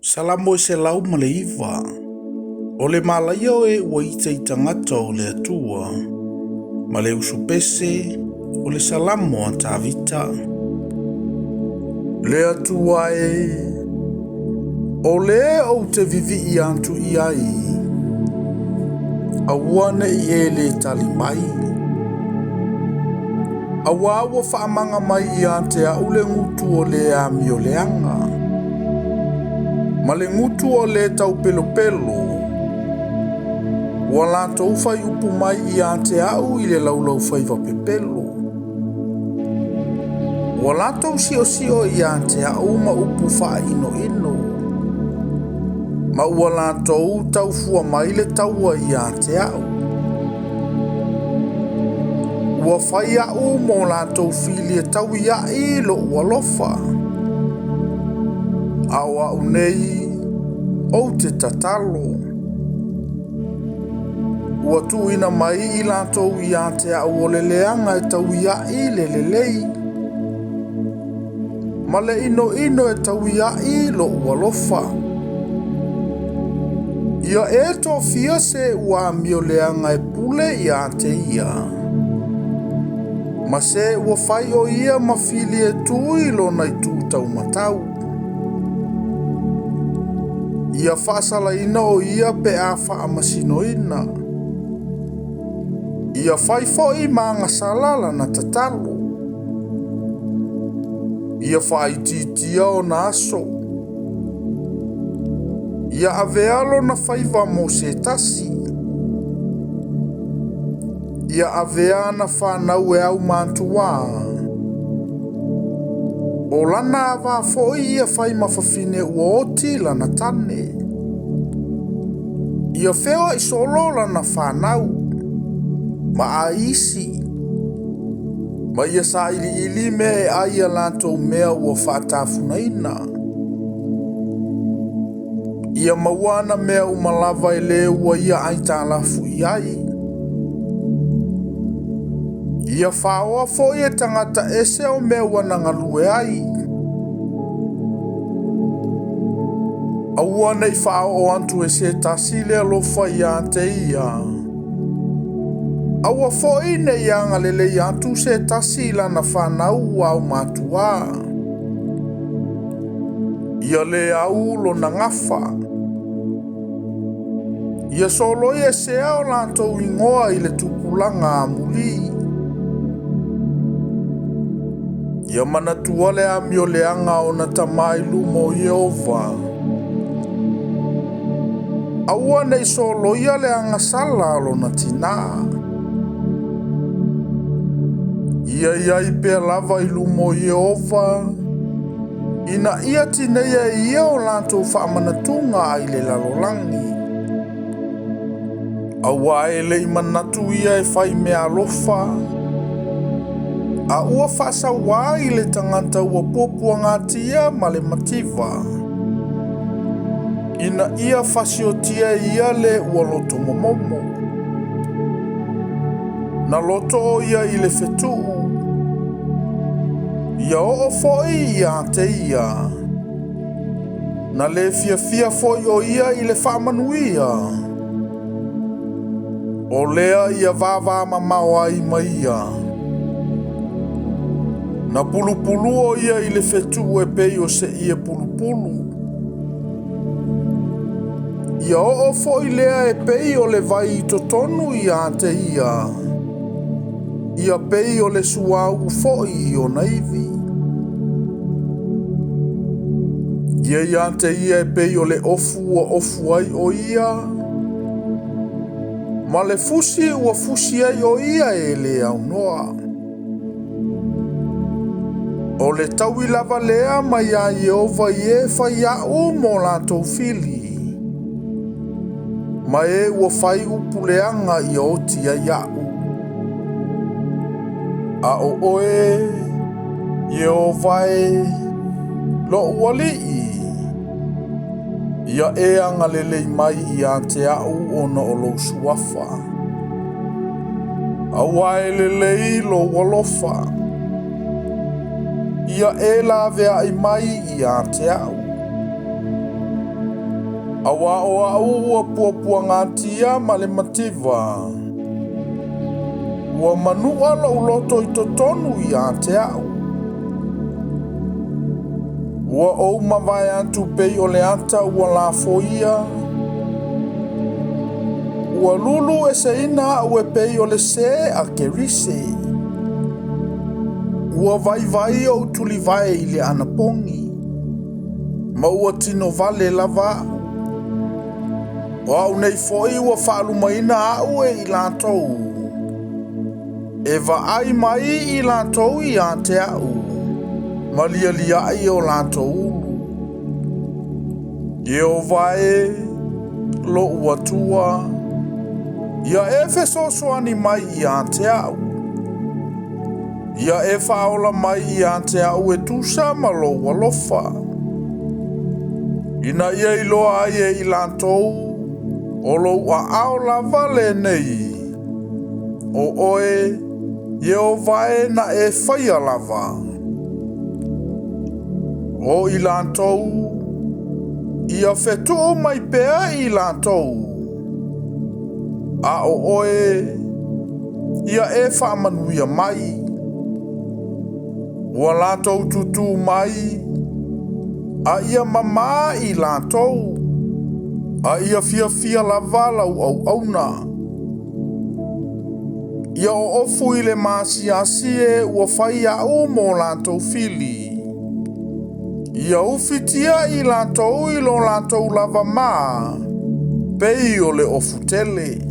Salamo se lau ma le iwa. O le malaia o e ua ita i tangata o le atua. Ma le usu pese o le salamo a tāvita. Le atua e o le o te vivi i antu i ai. A wane i e le tali mai. A wawa whaamanga mai i ante a ule ngutu o le a mio leanga. Ma le ngutu o le tau pelo pelo. Wa lato ufai upu mai i ante au i le laulau faiva pepelo. Wa lato sio i ante au ma upu faa ino ino. Ma ua lato tau fua mai le taua i ante au. Ua fai au mo lato fili e tau ia i lo ua lofa. Awa unei o te tatalo. Ua tu ina mai i lato i ante au o le leanga e tau ia i le lelei. Ma le ino e tau ia i lo ua lofa. Ia e to fia se ua mio leanga e pule i ante ia. Ma se ua fai o ia ma fili e tui lo nai tu tau matau. Ia whaasala ina o ia pe a wha masino ina. Ia whai fo i maanga salala na tatalo. Ia whai titia o na aso. Ia avealo na whaiva mo se tasi. Ia avea na whanau e au mantua. O lana awa fo ia whai mawhawhine ua oti lana tane. Ia whea i solo lana whanau. Ma a isi. Ma ia sa ili me e aia lantou mea ua whaatafuna ina. Ia mawana mea umalava e le ua ia aitalafu iai. Ia whaoa fo ia tangata ese o mea wanangalue ai. Aua nei whao o antu e se tasile alofa ia te ia. Aua fo ine ianga lele i antu se tasila na whanau au matua. Ia le au lo na ngafa. Ia solo ia se ao lanto ingoa i le tupulanga amuli. Ia manatua le amio leanga o na tamailu mo Yehova. Aua nei solo ia le anga sala lo na tina. Ia i pe lava i lumo Yehova. Ina ia tineia ia o lanto whaamanatunga ai le lalolangi. Aua e le imanatu ia e whai mea alofa. A ua whaasa wā i le tanganta ua popua ngatia ma le mativa. Ina ia whasiotia ia le ua loto momomo. Na loto ia i le whetuu. Ia o foi ia te ia. Na le fia foi o ia i le whamanuia. O lea ia vava mamau ai maia. Na pulu o ia i le whetu e pei o se ia pulu. Ia o foi lea e pei o le vai i totonu ia te ia. Ia pei o le suau foi o naivi. Ia te ia e pei o le ofu ai o ia. Ma le fusi ua fusi ai o ia e le au noa. O le taui lava lea ma ia Yehova ie fai au mo latou fili. Ma e ua fai upu leanga i oti a iau. A o oe, Yehova e, lo ualii. Ia e anga lelei mai i a te au ona o lo suafa. Awa e lelei lo walofa. Ia e la vea i mai i a te au. Awa o au ua puapua ngatia ma le mativa. Ua manua la uloto I totonu I a te au. Ua ou mawai atu pei o le ata ua la foia. Ua lulu e se ina au e pei o le se a kerise. Ua vai o tuli vai I le anapongi. Ma ua tino vale lava. Wa unei foi ua whaalumaina au e I lātou. E ai mai I lātou I a te au. Ma lia ai o lātou. Ie o vae, lo ua tua. Ia e fesosoani mai I a te au. Ia e whaola mai I a te au e tusa ma lo walofa. Ina ia I loa ai e I lātou. O lo a ao lava le nei. O oe, ie o vae na e whaia lava. O I lātou, ia whetu o mai pea I lātou. A o oe, ia e whaamanuia mai. Ua lātou tutu mai, a ia mama I lātou. A ia fia lava lau au na. Ia o ofu I le masiasi e ua whai au mo lātou fili. Ia ufitia I lātou I lo lātou lava mā. Pei o le ofu tele.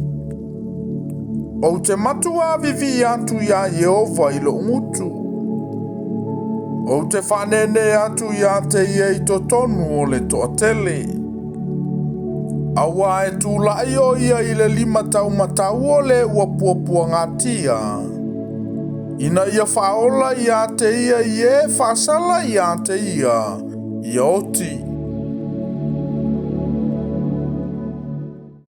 O te matua vivi atu ia Yehova I lo ngutu. O te whanene atu ia te ia I totonu o le toa tele. Awa e tūlai o ia I le 5 tau matau o le ua puapua ngatia. Ina ia whaola ia te ia I e whasala ia te ia. I oti.